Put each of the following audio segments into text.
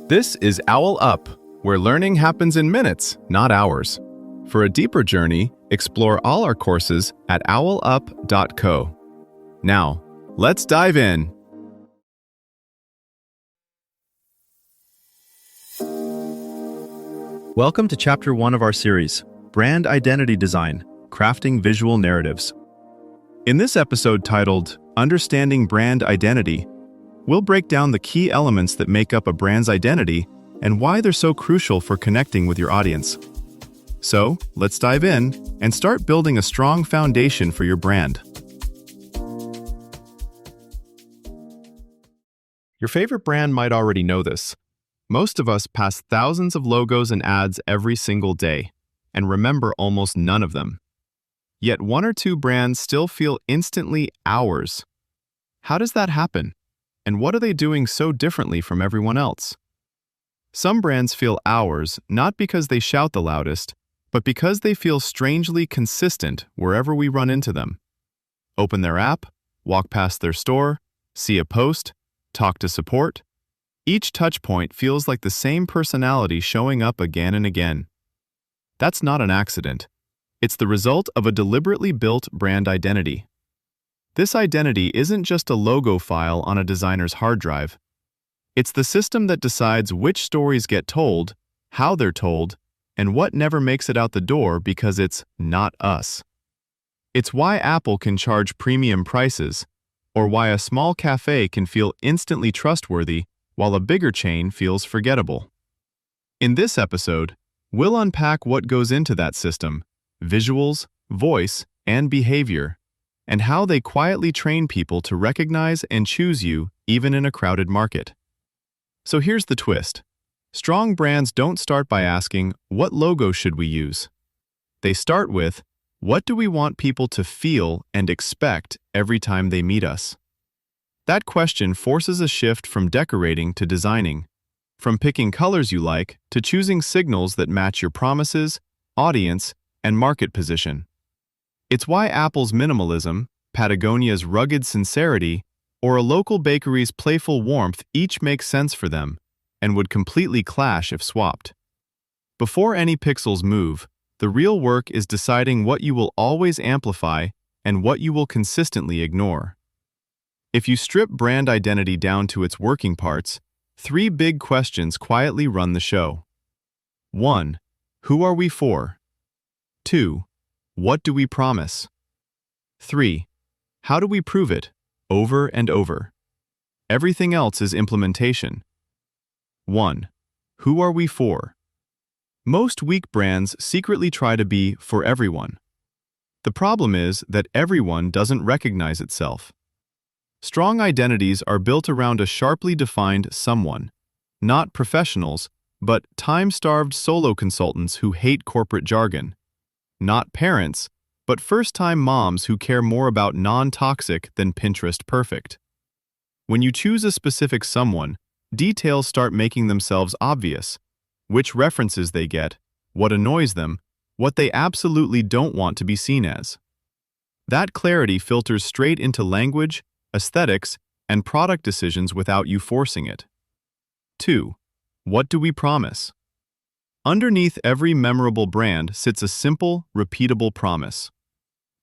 This is OwlUp, where learning happens in minutes, not hours. For a deeper journey, explore all our courses at owlup.co. Now, let's dive in. Welcome to Chapter 1 of our series, Brand Identity Design, Crafting Visual Narratives. In this episode titled, Understanding Brand Identity, we'll break down the key elements that make up a brand's identity and why they're so crucial for connecting with your audience. So, let's dive in and start building a strong foundation for your brand. Your favorite brand might already know this. Most of us pass thousands of logos and ads every single day and remember almost none of them. Yet one or two brands still feel instantly ours. How does that happen? And what are they doing so differently from everyone else? Some brands feel ours not because they shout the loudest, but because they feel strangely consistent wherever we run into them. Open their app, walk past their store, see a post, talk to support. Each touchpoint feels like the same personality showing up again and again. That's not an accident. It's the result of a deliberately built brand identity. This identity isn't just a logo file on a designer's hard drive. It's the system that decides which stories get told, how they're told, and what never makes it out the door because it's not us. It's why Apple can charge premium prices, or why a small cafe can feel instantly trustworthy while a bigger chain feels forgettable. In this episode, we'll unpack what goes into that system, visuals, voice, and behavior, and how they quietly train people to recognize and choose you even in a crowded market. So here's the twist. Strong brands don't start by asking, what logo should we use? They start with, what do we want people to feel and expect every time they meet us? That question forces a shift from decorating to designing, from picking colors you like to choosing signals that match your promises, audience, and market position. It's why Apple's minimalism, Patagonia's rugged sincerity, or a local bakery's playful warmth each make sense for them and would completely clash if swapped. Before any pixels move, the real work is deciding what you will always amplify and what you will consistently ignore. If you strip brand identity down to its working parts, three big questions quietly run the show. 1. Who are we for? 2. What do we promise? 3. How do we prove it, over and over? Everything else is implementation. 1. Who are we for? Most weak brands secretly try to be for everyone. The problem is that everyone doesn't recognize itself. Strong identities are built around a sharply defined someone, not professionals, but time-starved solo consultants who hate corporate jargon. Not parents, but first-time moms who care more about non-toxic than Pinterest perfect. When you choose a specific someone, details start making themselves obvious. Which references they get, what annoys them, what they absolutely don't want to be seen as. That clarity filters straight into language, aesthetics, and product decisions without you forcing it. 2. What do we promise? Underneath every memorable brand sits a simple, repeatable promise.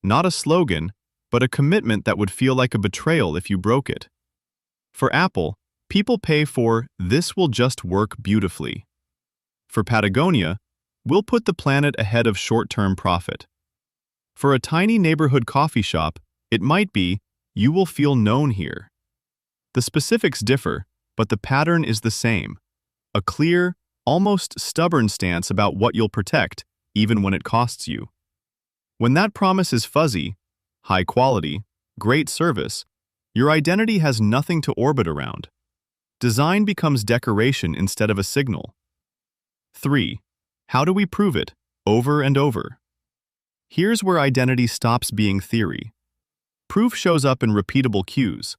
Not a slogan, but a commitment that would feel like a betrayal if you broke it. For Apple, people pay for, "This will just work beautifully." For Patagonia, "We'll put the planet ahead of short-term profit." For a tiny neighborhood coffee shop, it might be, "You will feel known here." The specifics differ, but the pattern is the same. A clear, almost stubborn stance about what you'll protect, even when it costs you. When that promise is fuzzy, high quality, great service, your identity has nothing to orbit around. Design becomes decoration instead of a signal. 3. How do we prove it, over and over? Here's where identity stops being theory. Proof shows up in repeatable cues,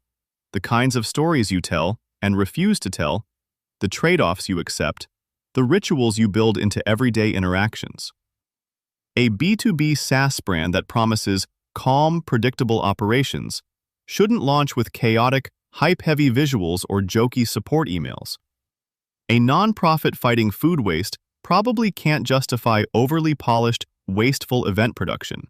the kinds of stories you tell and refuse to tell, the trade-offs you accept, the rituals you build into everyday interactions. A B2B SaaS brand that promises calm, predictable operations shouldn't launch with chaotic, hype-heavy visuals or jokey support emails. A nonprofit fighting food waste probably can't justify overly polished, wasteful event production.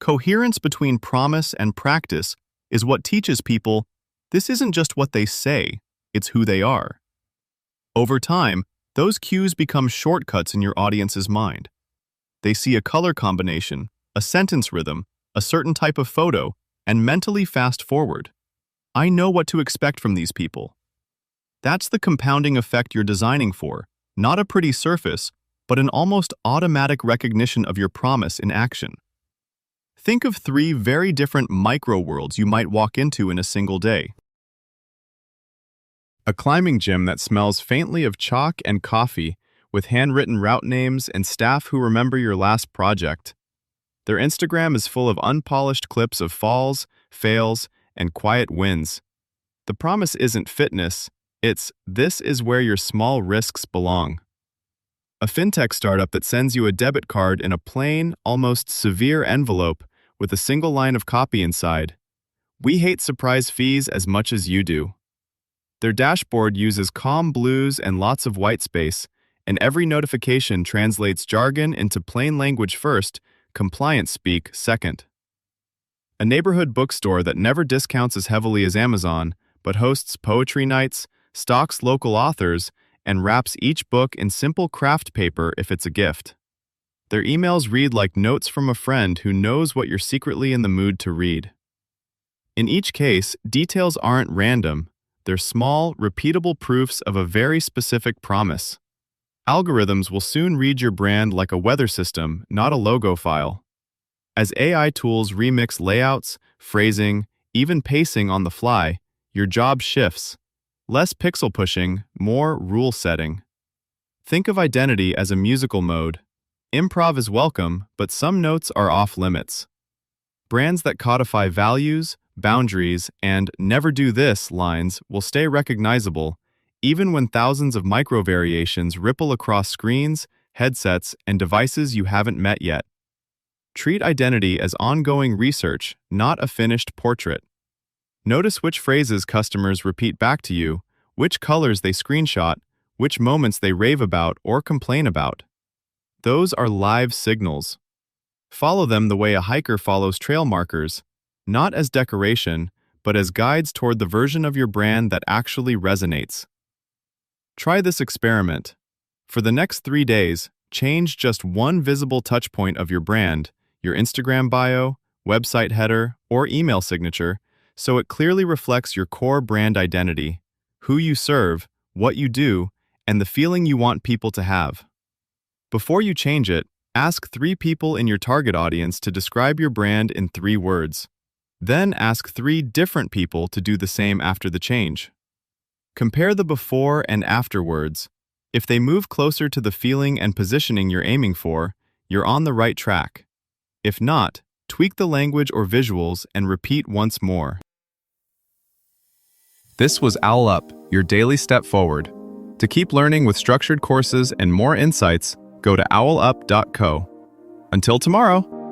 Coherence between promise and practice is what teaches people this isn't just what they say, it's who they are. Over time, those cues become shortcuts in your audience's mind. They see a color combination, a sentence rhythm, a certain type of photo, and mentally fast forward. I know what to expect from these people. That's the compounding effect you're designing for, not a pretty surface, but an almost automatic recognition of your promise in action. Think of 3 very different micro-worlds you might walk into in a single day. A climbing gym that smells faintly of chalk and coffee, with handwritten route names and staff who remember your last project. Their Instagram is full of unpolished clips of falls, fails, and quiet wins. The promise isn't fitness, this is where your small risks belong. A fintech startup that sends you a debit card in a plain, almost severe envelope with a single line of copy inside. We hate surprise fees as much as you do. Their dashboard uses calm blues and lots of white space, and every notification translates jargon into plain language first, compliance speak second. A neighborhood bookstore that never discounts as heavily as Amazon, but hosts poetry nights, stocks local authors, and wraps each book in simple craft paper if it's a gift. Their emails read like notes from a friend who knows what you're secretly in the mood to read. In each case, details aren't random. They're small, repeatable proofs of a very specific promise. Algorithms will soon read your brand like a weather system, not a logo file. As AI tools remix layouts, phrasing, even pacing on the fly, your job shifts. Less pixel pushing, more rule setting. Think of identity as a musical mode. Improv is welcome, but some notes are off limits. Brands that codify values, boundaries, and "never do this" lines will stay recognizable, even when thousands of micro-variations ripple across screens, headsets, and devices you haven't met yet. Treat identity as ongoing research, not a finished portrait. Notice which phrases customers repeat back to you, which colors they screenshot, which moments they rave about or complain about. Those are live signals. Follow them the way a hiker follows trail markers, not as decoration, but as guides toward the version of your brand that actually resonates. Try this experiment. For the next 3 days, change just one visible touchpoint of your brand, your Instagram bio, website header, or email signature, so it clearly reflects your core brand identity, who you serve, what you do, and the feeling you want people to have. Before you change it, ask 3 people in your target audience to describe your brand in 3 words. Then ask 3 different people to do the same after the change. Compare the before and after words. If they move closer to the feeling and positioning you're aiming for, you're on the right track. If not, tweak the language or visuals and repeat once more. This was OwlUp, your daily step forward. To keep learning with structured courses and more insights, go to OwlUp.co. Until tomorrow!